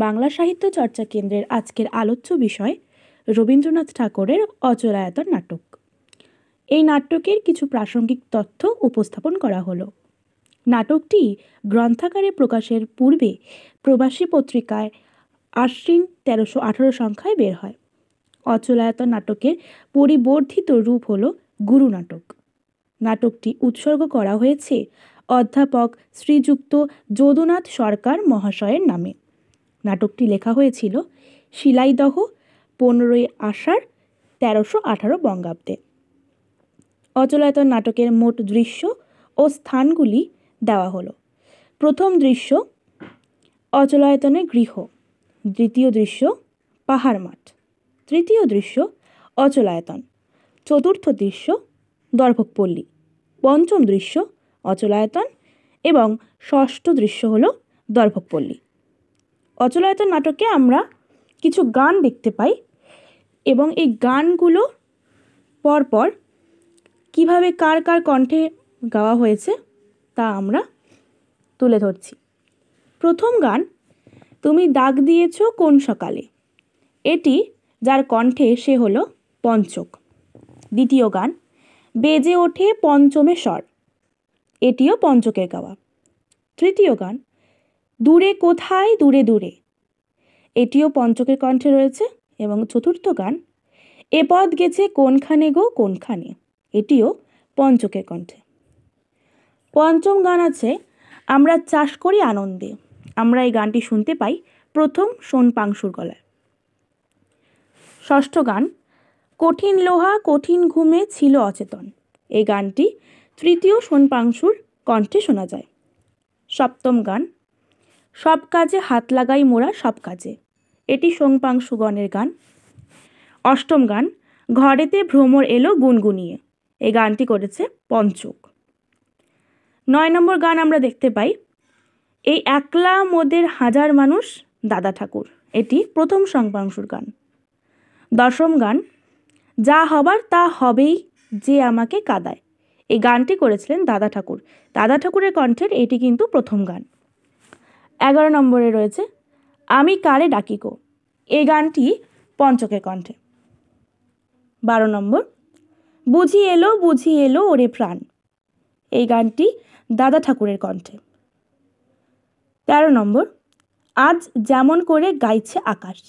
বাংলা সাহিত্য চর্চা কেন্দ্রের আজকের আলোচ্য বিষয় রবীন্দ্রনাথ ঠাকুরের অচলায়তন নাটক। এই নাটকের কিছু প্রাসঙ্গিক তথ্য উপস্থাপন করা হলো। নাটকটি গ্রন্থাকারে প্রকাশের পূর্বে প্রবাসী পত্রিকায় আশ্বিন 1318 সংখ্যায় বের হয়। অচলায়তন নাটকের পরিবর্ধিত রূপ হল গুরু নাটক। নাটকটি উৎসর্গ করা হয়েছে অধ্যাপক শ্রীযুক্ত যদুনাথ সরকার মহাশয়ের নামে। নাটকটি লেখা হয়েছিল শিলাইদহ 15ই আষাঢ় 1318 বঙ্গাব্দে। অচলায়তন নাটকের মোট দৃশ্য ও স্থানগুলি দেওয়া হলো। প্রথম দৃশ্য অচলায়তনের গৃহ, দ্বিতীয় দৃশ্য পাহাড় মাঠ, তৃতীয় দৃশ্য অচলায়তন, চতুর্থ দৃশ্য দর্ভকপল্লী, পঞ্চম দৃশ্য অচলায়তন এবং ষষ্ঠ দৃশ্য হলো দর্ভকপল্লী। অচলায়তন নাটকে আমরা কিছু গান দেখতে পাই এবং এই গানগুলো পরপর কিভাবে কার কার কণ্ঠে গাওয়া হয়েছে তা আমরা তুলে ধরছি। প্রথম গান তুমি ডাক দিয়েছ কোন সকালে, এটি যার কণ্ঠে সে হলো পঞ্চক। দ্বিতীয় গান বেজে ওঠে পঞ্চমে স্বর, এটিও পঞ্চকের গাওয়া। তৃতীয় গান দূরে কোথায় দূরে দূরে, এটিও পঞ্চকের কণ্ঠে রয়েছে। এবং চতুর্থ গান এ পথ গেছে কোনখানে গো কোনখানে, এটিও পঞ্চকের কণ্ঠে। পঞ্চম গান আছে আমরা চাষ করি আনন্দে, আমরা এই গানটি শুনতে পাই প্রথম সোনপাংশুর গলায়। ষষ্ঠ গান কঠিন লোহা কঠিন ঘুমে ছিল অচেতন, এই গানটি তৃতীয় সোনপাংশুর কণ্ঠে শোনা যায়। সপ্তম গান সব কাজে হাত লাগাই মোরা সব কাজে, এটি সোমপাংশুগণের গান। অষ্টম গান ঘরেতে ভ্রমর এলো গুনগুনিয়ে, এই গানটি করেছে পঞ্চক। 9 নম্বর গান আমরা দেখতে পাই এই একলা মোদের হাজার মানুষ দাদা ঠাকুর, এটি প্রথম সোমপাংশুর গান। দশম গান যা হবার তা হবেই যে আমাকে কাদায়, এই গানটি করেছিলেন দাদা ঠাকুর। দাদা ঠাকুরের কণ্ঠের এটি কিন্তু প্রথম গান। 11 নম্বরে রয়েছে আমি কারে ডাকিকো, এই গানটি পঞ্চকের কণ্ঠে। 12 নম্বর বুঝি এলো ওরে প্রাণ, এই গানটি দাদা ঠাকুরের কণ্ঠে। 13 নম্বর আজ যেমন করে গাইছে আকাশ,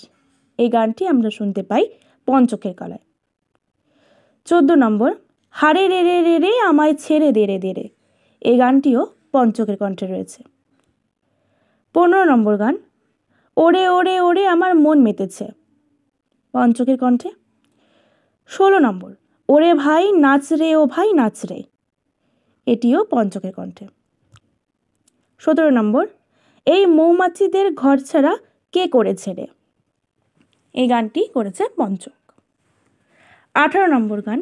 এই গানটি আমরা শুনতে পাই পঞ্চকের গলায়। 14 নম্বর হারে রে রে রে রে আমায় ছেড়ে দে রে দে রে, এই গানটিও পঞ্চকের কণ্ঠে রয়েছে। 15 নম্বর গান ওরে ওরে ওরে আমার মন মেতেছে, পঞ্চকের কণ্ঠে। 16 নম্বর ওরে ভাই নাচ রে ও ভাই নাচ রে, এটিও পঞ্চকের কণ্ঠে। 17 নম্বর এই মৌমাছিদের ঘর ছাড়া কে করেছে রে, এই গানটি করেছে পঞ্চক। 18 নম্বর গান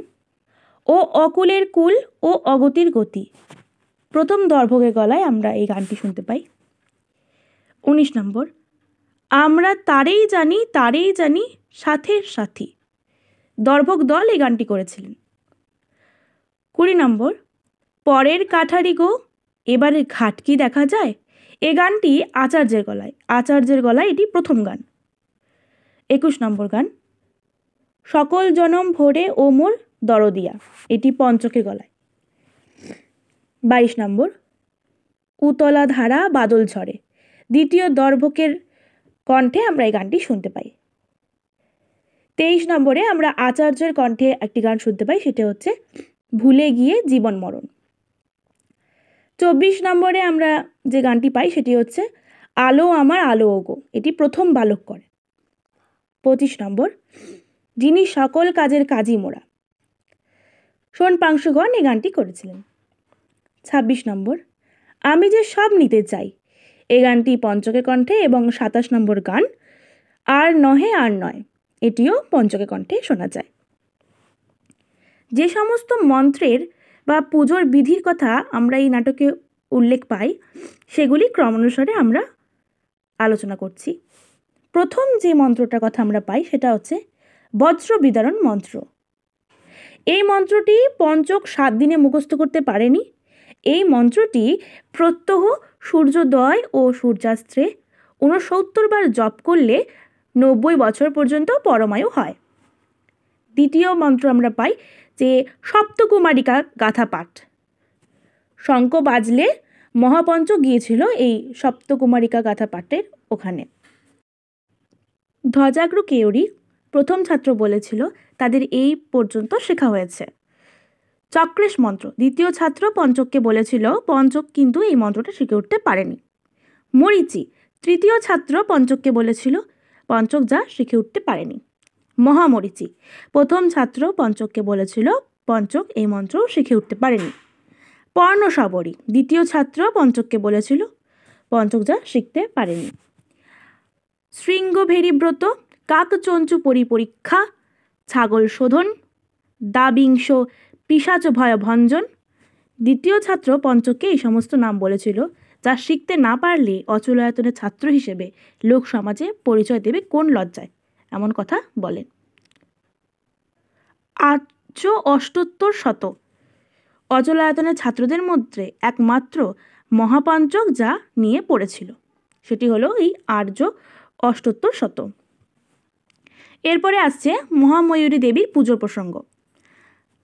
ও অকুলের কুল ও অগতির গতি, প্রথম দর্ভকের গলায় আমরা এই গানটি শুনতে পাই। 19 নম্বর আমরা তারেই জানি সাথের সাথী, দর্ভক দল এই গানটি করেছিলেন। 20 নম্বর পরের কাঠারি গো এবারে ঘাট কি দেখা যায়, এই গানটি আচার্যের গলায় এটি প্রথম গান। 21 নম্বর গান সকল জনম ভোরে ও মোর দরদিয়া, এটি পঞ্চকের গলায়। 22 নম্বর উতলা ধারা বাদল ঝরে, দ্বিতীয় দর্ভকের কণ্ঠে আমরা এই গানটি শুনতে পাই। 23 নম্বরে আমরা আচার্যের কণ্ঠে একটি গান শুনতে পাই, সেটা হচ্ছে ভুলে গিয়ে জীবন মরণ। 24 নম্বরে আমরা যে গানটি পাই সেটি হচ্ছে আলো আমার আলো ওগো, এটি প্রথম বালক করে। 25 নম্বর যিনি সকল কাজের কাজী মোরা, সোনপাংশুগণ এই গানটি করেছিলেন। 26 নম্বর আমি যে সব নিতে চাই, এই গানটি পঞ্চকের কণ্ঠে। এবং 27 নম্বর গান আর নহে আর নয়, এটিও পঞ্চকের কণ্ঠে শোনা যায়। যে সমস্ত মন্ত্রের বা পুজোর বিধির কথা আমরা এই নাটকে উল্লেখ পাই সেগুলি ক্রমানুসারে আমরা আলোচনা করছি। প্রথম যে মন্ত্রটার কথা আমরা পাই সেটা হচ্ছে বজ্র বিদারণ মন্ত্র। এই মন্ত্রটি পঞ্চক 7 দিনে মুখস্থ করতে পারেনি। এই মন্ত্রটি প্রত্যহ সূর্যোদয় ও সূর্যাস্তে 69 বার জপ করলে 90 বছর পর্যন্ত পরমায়ু হয়। দ্বিতীয় মন্ত্র আমরা পাই যে সপ্তকুমারিকা গাথা পাঠ। শঙ্খ বাজলে মহাপঞ্চক গিয়েছিল এই সপ্তকুমারিকা গাথা পাঠের ওখানে। ধ্বজাগ্র কেউরি প্রথম ছাত্র বলেছিল তাদের এই পর্যন্ত শেখা হয়েছে। চক্রেশ মন্ত্র দ্বিতীয় ছাত্র পঞ্চককে বলেছিল, পঞ্চক কিন্তু এই মন্ত্রটা শিখে উঠতে পারেনি। মরীচি তৃতীয় ছাত্র পঞ্চককে বলেছিল, পঞ্চক যা শিখে উঠতে পারেনি। মহামরীচি প্রথম ছাত্র পঞ্চককে বলেছিল, পঞ্চক এই মন্ত্র শিখে উঠতে পারেনি। পর্ণশবরী দ্বিতীয় ছাত্র পঞ্চককে বলেছিল, পঞ্চক যা শিখতে পারেনি। শৃঙ্গভেরিব্রত কাকচঞ্চু পরিপরীক্ষা ছাগল শোধন দাবিংশ পিশাচ ভয় ভঞ্জন দ্বিতীয় ছাত্র পঞ্চককে এই সমস্ত নাম বলেছিল যা শিখতে না পারলে অচলায়তনের ছাত্র হিসেবে লোক সমাজে পরিচয় দেবে কোন লজ্জায়, এমন কথা বলেন। আর্য অষ্টোত্তর শত অচলায়তনের ছাত্রদের মধ্যে একমাত্র মহাপঞ্চক যা নিয়ে পড়েছিল সেটি হলো এই আর্য অষ্টোত্তর শত। এরপরে আসছে মহাময়ূরী দেবীর পুজোর প্রসঙ্গ।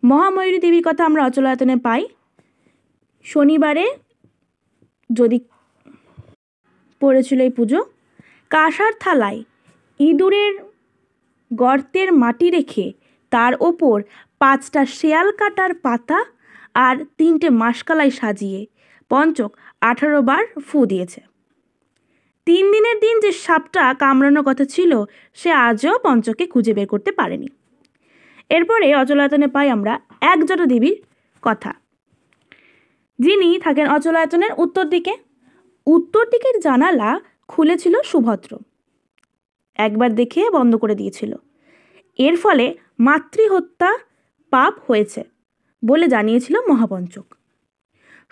মহাময়ূরী দেবীর কথা আমরা অচলায়তনে পাই। শনিবারে যদি পড়েছিল এই পুজো, কাঁসার থালায় ইঁদুরের গর্তের মাটি রেখে তার ওপর 5টা শেয়াল কাটার পাতা আর 3টে মাসকালাই সাজিয়ে পঞ্চক 18 বার ফু দিয়েছে। 3 দিনের দিন যে সাপটা কামড়ানোর কথা ছিল সে আজও পঞ্চককে খুঁজে বের করতে পারেনি। এরপরে অচলায়তনে পাই আমরা একজটা দেবীর কথা, যিনি থাকেন অচলায়তনের উত্তর দিকে। উত্তর দিকের জানালা খুলেছিল সুভদ্র, একবার দেখে বন্ধ করে দিয়েছিল। এর ফলে মাতৃহত্যা পাপ হয়েছে বলে জানিয়েছিল মহাপঞ্চক।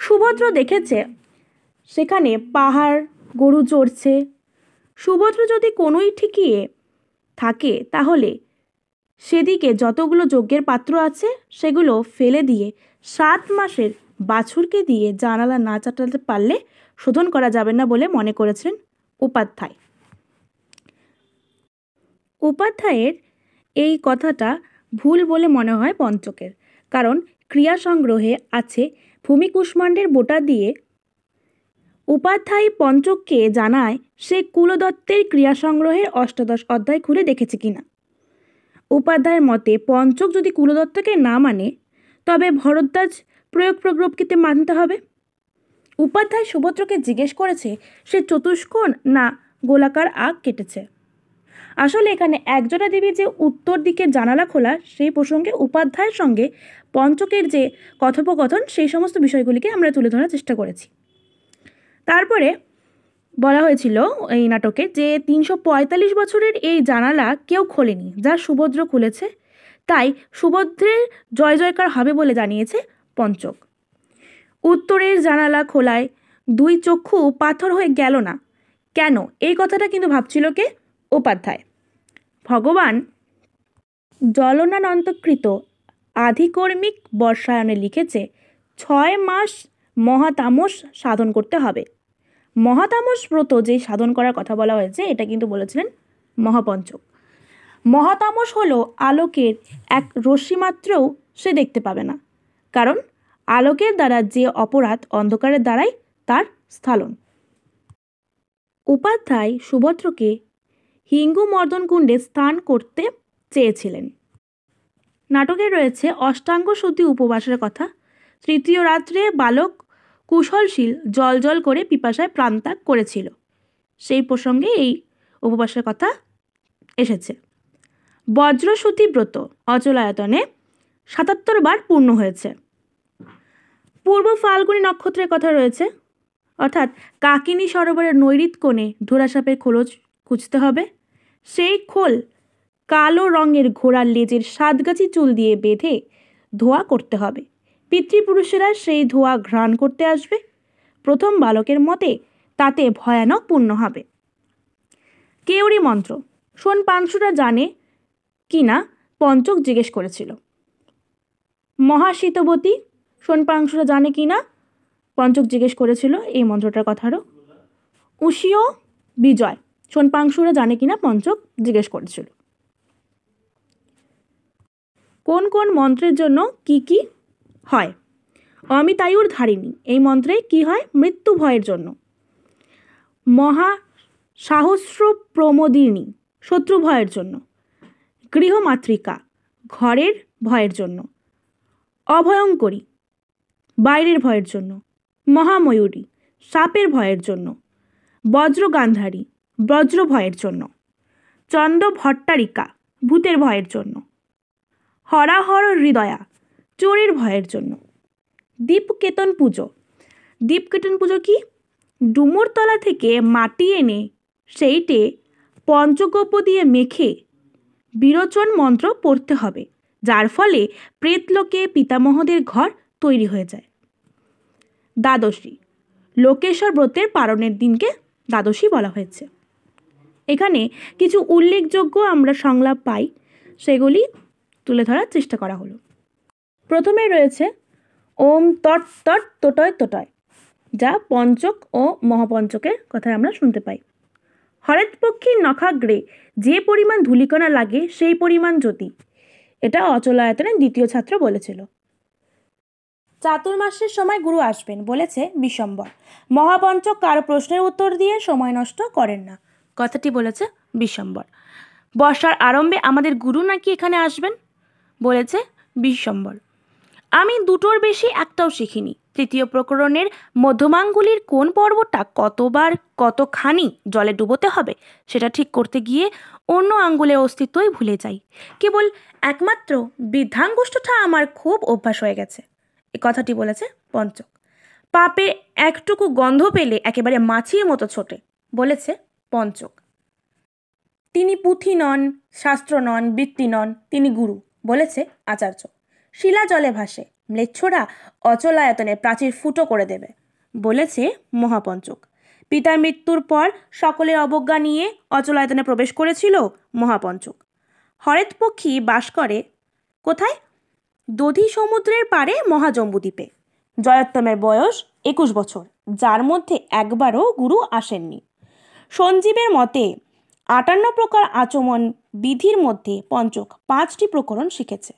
সুভদ্র দেখেছে সেখানে পাহাড় গরু চড়ছে। সুভদ্র যদি কোনোই ঠিকিয়ে থাকে তাহলে সেদিকে যতগুলো যজ্ঞের পাত্র আছে সেগুলো ফেলে দিয়ে 7 মাসের বাছুরকে দিয়ে জানালা না চাটাতে পারলে শোধন করা যাবে না বলে মনে করেছেন উপাধ্যায়। উপাধ্যায়ের এই কথাটা ভুল বলে মনে হয় পঞ্চকের, কারণ ক্রিয়া সংগ্রহে আছে ভূমিকুষ্মাণ্ডের বোটা দিয়ে। উপাধ্যায় পঞ্চককে জানায় সে কুলদত্তের ক্রিয়া সংগ্রহের 18 অধ্যায় খুলে দেখেছে কিনা। উপাধ্যায়ের মতে পঞ্চক যদি কুলদত্তকে না মানে তবে ভরদ্বাজ প্রয়োগ প্রগ্রবকে মানতে হবে। উপাধ্যায় সুভদ্রকে জিজ্ঞেস করেছে সে চতুষ্কোণ না গোলাকার আগ কেটেছে। আসলে এখানে একজোড়া দেবীর যে উত্তর দিকের জানালা খোলা সেই প্রসঙ্গে উপাধ্যায়ের সঙ্গে পঞ্চকের যে কথোপকথন সেই সমস্ত বিষয়গুলিকে আমরা তুলে ধরার চেষ্টা করেছি। তারপরে বলা হয়েছিল এই নাটকে যে 345 বছরের এই জানালা কেউ খোলেনি, যা সুভদ্র খুলেছে, তাই সুভদ্রের জয় জয়কার হবে বলে জানিয়েছে পঞ্চক। উত্তরের জানালা খোলায় 2 চক্ষু পাথর হয়ে গেল না কেন, এই কথাটা কিন্তু ভাবছিল কে? উপাধ্যায়। ভগবান জলনানন্তকৃত আধিকর্মিক বর্ষায়নে লিখেছে 6 মাস মহাতামস সাধন করতে হবে। মহাতামস ব্রত যে সাধন করার কথা বলা হয়েছে এটা কিন্তু বলেছিলেন মহাপঞ্চক। মহাতামস হলো আলোকের এক রশ্মিমাত্রও সে দেখতে পাবে না, কারণ আলোকের দ্বারা যে অপরাধ অন্ধকারের দ্বারাই তার স্থালন। উপাধ্যায় সুভদ্রকে হিঙ্গু মর্দন কুণ্ডে স্নান করতে চেয়েছিলেন। নাটকে রয়েছে অষ্টাঙ্গ শুদ্ধি উপবাসের কথা। 3য় রাত্রে বালক কুশলশীল জল জল করে পিপাসায় প্রাণত্যাগ করেছিল, সেই প্রসঙ্গে এই উপবাসের কথা এসেছে। বজ্রসূতি ব্রত অচলায়তনে 77 বার পূর্ণ হয়েছে। পূর্ব ফাল্গুনী নক্ষত্রের কথা রয়েছে, অর্থাৎ কাকিনী সরোবরের নৈঋত কোণে ধোড়াসাপের খোলস খুঁজতে হবে। সেই খোল কালো রঙের ঘোড়ার লেজের 7 গাছি চুল দিয়ে বেঁধে ধোয়া করতে হবে। পিতৃপুরুষেরা সেই ধোয়া ঘ্রাণ করতে আসবে। প্রথম বালকের মতে তাতে ভয়ানক পুণ্য হবে। কেউরি মন্ত্র শোন পাংশুরা জানে কি না পঞ্চক জিজ্ঞেস করেছিল। মহাশীতবতী শোন পাংশুরা জানে কি না পঞ্চক জিজ্ঞেস করেছিল এই মন্ত্রটার কথারও। উষীয় বিজয়। সোনপাংশুরা জানে কিনা পঞ্চক জিজ্ঞেস করেছিল। কোন কোন মন্ত্রের জন্য কি কি হয়? অমিতায়ুর ধারিণী, এই মন্ত্রে কি হয়? মৃত্যু ভয়ের জন্য। মহা সাহস্র প্রমোদিনী, শত্রু ভয়ের জন্য। গৃহমাতৃকা, ঘরের ভয়ের জন্য। অভয়ঙ্করী, বাইরের ভয়ের জন্য। মহাময়ূরী, সাপের ভয়ের জন্য। বজ্রগান্ধারী, বজ্র ভয়ের জন্য। চন্দ্রভট্টারিকা, ভূতের ভয়ের জন্য। হরাহর হৃদয়া, চোরের ভয়ের জন্য। দীপকেতন পুজো, দীপকেতন পুজো কি? ডুমুরতলা থেকে মাটি এনে সেইটে পঞ্চগব্য দিয়ে মেখে বিরোচন মন্ত্র পড়তে হবে, যার ফলে প্রেতলোকে পিতামহদের ঘর তৈরি হয়ে যায়। দ্বাদশী, লোকেশ্বর ব্রতের পালনের দিনকে দ্বাদশী বলা হয়েছে। এখানে কিছু উল্লেখযোগ্য আমরা সংলাপ পাই, সেগুলি তুলে ধরার চেষ্টা করা হলো। প্রথমে রয়েছে ওম তট তট তোটয় তোটয়, যা পঞ্চক ও মহাপঞ্চকের কথায় আমরা শুনতে পাই। হরেৎপক্ষীর নখাগ্রে যে পরিমাণ ধূলিকণা লাগে সেই পরিমাণ জ্যোতি, এটা অচলায়তনের দ্বিতীয় ছাত্র বলেছিল। চাতুর্মাসের সময় গুরু আসবেন বলেছে বিশ্বম্বর। মহাপঞ্চক কারো প্রশ্নের উত্তর দিয়ে সময় নষ্ট করেন না, কথাটি বলেছে বিশ্বম্বর। বর্ষার আরম্ভে আমাদের গুরু নাকি এখানে আসবেন বলেছে বিশ্বম্বর। আমি দুটোর বেশি একটাও শিখিনি। তৃতীয় প্রকরণের মধ্যমাঙ্গুলির কোন পর্বটা কতবার কতখানি জলে ডুবোতে হবে সেটা ঠিক করতে গিয়ে অন্য আঙ্গুলের অস্তিত্বই ভুলে যাই। কেবল একমাত্র বৃদ্ধাঙ্গুষ্ঠটা আমার খুব অভ্যাস হয়ে গেছে, এ কথাটি বলেছে পঞ্চক। পাপে একটুকু গন্ধ পেলে একেবারে মাছির মতো ছোটে বলেছে পঞ্চক। তিনি পুঁথি নন, শাস্ত্র নন, বৃত্তি নন, তিনি গুরু বলেছে আচার্য। শিলা জলে ভাসে, ম্লেচ্ছরা অচলায়তনে প্রাচীর ফুটো করে দেবে বলেছে মহাপঞ্চক। পিতার মৃত্যুর পর সকলের অবজ্ঞা নিয়ে অচলায়তনে প্রবেশ করেছিল মহাপঞ্চক। হরেৎপক্ষী বাস করে কোথায়? দধি সমুদ্রের পারে মহাজম্বুদ্বীপে। জয়োত্তমের বয়স 21 বছর, যার মধ্যে একবারও গুরু আসেননি। সঞ্জীবের মতে 58 প্রকার আচমন বিধির মধ্যে পঞ্চক 5টি প্রকরণ শিখেছে।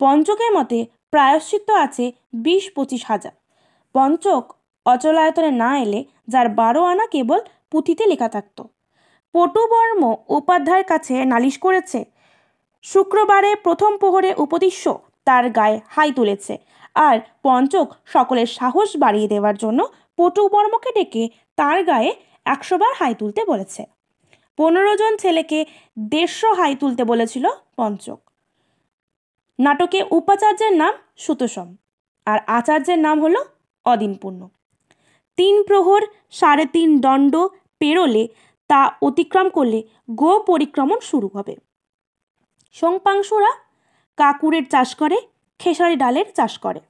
পঞ্চকের মতে প্রায়শ্চিত্ত আছে 20-25 হাজার। পঞ্চক অচলায়তনে না এলে যার 12 আনা কেবল পুঁথিতে লেখা থাকত। পটুবর্ম উপাধ্যায়ের কাছে নালিশ করেছে, শুক্রবারে প্রথম প্রহরে উপদিশ্য তার গায়ে হাই তুলেছে, আর পঞ্চক সকলের সাহস বাড়িয়ে দেওয়ার জন্য পটুবর্মকে ডেকে তার গায়ে 100 বার হাই তুলতে বলেছে। 15 জন ছেলেকে 150 হাই তুলতে বলেছিল পঞ্চক। নাটকে উপাচার্যের নাম সুতোষম আর আচার্যের নাম হলো অদিনপূর্ণ। 3 প্রহর 3.5 দণ্ড পেরোলে তা অতিক্রম করলে গো পরিক্রমণ শুরু হবে। সোংপাংশুরা কাকুরের চাষ করে, খেসারি ডালের চাষ করে।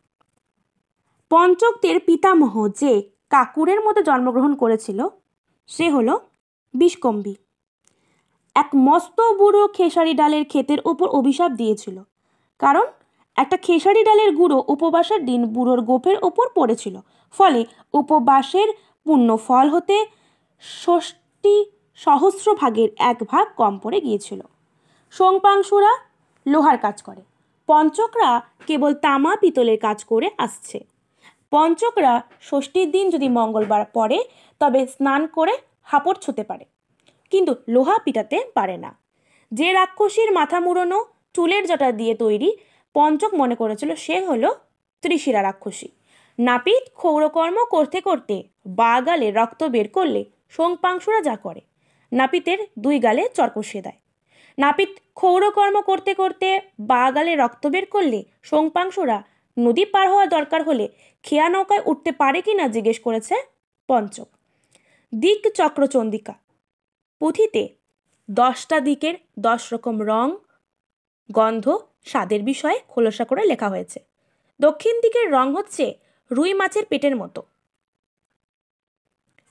পঞ্চকদের পিতামহ যে কাকুরের মধ্যে জন্মগ্রহণ করেছিল সে হলো বিষকম্বী। এক মস্ত বুড়ো খেসারি ডালের ক্ষেতের উপর অভিশাপ দিয়েছিল, কারণ একটা খেসারি ডালের গুঁড়ো উপবাসের দিন বুড়োর গোফের উপর পড়েছিল, ফলে উপবাসের পুণ্য ফল হতে 60 সহস্র ভাগের 1 ভাগ কম পড়ে গিয়েছিল। সোংপাংশুরা লোহার কাজ করে, পঞ্চকরা কেবল তামা পিতলের কাজ করে আসছে। পঞ্চকরা ষষ্ঠীর দিন যদি মঙ্গলবার পড়ে তবে স্নান করে হাঁপড় ছুঁতে পারে, কিন্তু লোহা পিটাতে পারে না। যে রাক্ষসীর মাথা মুড়োনো চুলের জটা দিয়ে তৈরি পঞ্চক মনে করেছিল সে হলো ত্রিশিরা রাক্ষসী। নাপিত ক্ষৌরকর্ম করতে করতে বা গালে রক্ত বের করলে সোংপাংশুরা যা করে, নাপিতের 2 গালে চর কষিয়ে দেয়। নাপিত ক্ষৌরকর্ম করতে করতে বা গালে রক্ত বের করলে সোংপাংশুরা নদী পার হওয়া দরকার হলে খেয়া নৌকায় উঠতে পারে কিনা জিজ্ঞেস করেছে পঞ্চক। দিক চক্রচন্দিকা পুঁথিতে 10টা দিকের 10 রকম রং, গন্ধ, স্বাদের বিষয়ে খোলসা করে লেখা হয়েছে। দক্ষিণ দিকের রং হচ্ছে রুই মাছের পেটের মতো,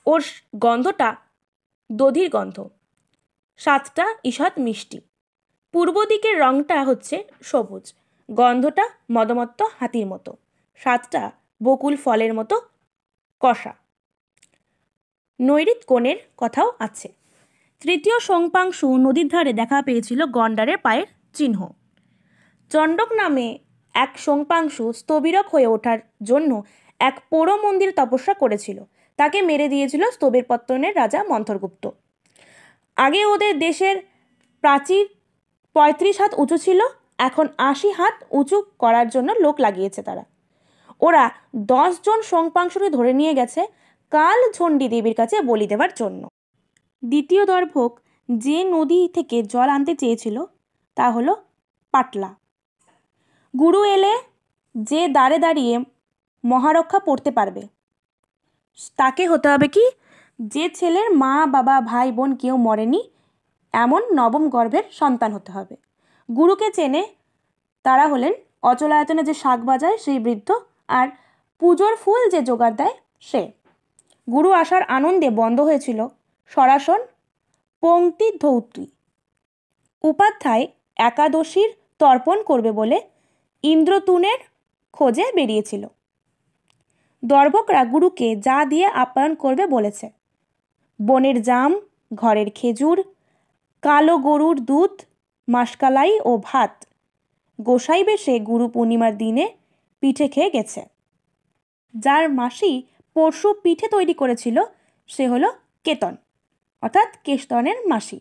ওর গন্ধটা দধির গন্ধ, স্বাদটা ঈষৎ মিষ্টি। পূর্ব দিকের রংটা হচ্ছে সবুজ, গন্ধটা মদমত্ত হাতির মতো, স্বাদটা বকুল ফলের মতো কষা। নৈঋত কোণের কথাও আছে। তৃতীয় শোংপাংশু নদীর ধারে দেখা পেয়েছিল গন্ডারের পায়ের চিহ্ন। চণ্ডক নামে এক শোংপাংশু স্থবিরক হয়ে ওঠার জন্য এক পোড়ো মন্দির তপস্যা করেছিল। তাকে মেরে দিয়েছিল স্থবিরপত্তনের রাজা মন্থরগুপ্ত। আগে ওদের দেশের প্রাচীর 35 হাত উঁচু ছিল, এখন 80 হাত উঁচু করার জন্য লোক লাগিয়েছে তারা। ওরা 10 জন শোংপাংশুকে ধরে নিয়ে গেছে কাল ঝণ্ডী দেবীর কাছে বলি দেওয়ার জন্য। দ্বিতীয় দর্ভক যে নদী থেকে জল আনতে চেয়েছিল তা হলো পাটলা। গুরু এলে যে দাঁড়ে দাঁড়িয়ে মহারক্ষা পড়তে পারবে তাকে হতে হবে কি, যে ছেলের মা বাবা ভাই বোন কেউ মরেনি এমন নবম গর্ভের সন্তান হতে হবে। গুরুকে চেনে তারা হলেন অচলায়তনে যে শাক বাজায় সেই বৃদ্ধ, আর পুজোর ফুল যে জোগাড় দেয় সে। গুরু আসার আনন্দে বন্ধ হয়েছিল সরাসন পংক্তি ধৌতি। উপাধ্যায় একাদশীর তর্পণ করবে বলে ইন্দ্রতুনের খোঁজে বেরিয়েছিল। দর্ভকরা গুরুকে যা দিয়ে আপ্যায়ন করবে বলেছে। বনের জাম, ঘরের খেজুর, কালো গরুর দুধ, মাসকালাই ও ভাত। গোসাই বেশে গুরু পূর্ণিমার দিনে পিঠে খেয়ে গেছে। যার মাসি পরশু পিঠে তৈরি করেছিল সে হলো কেতন, অর্থাৎ কেশতনের মাসি।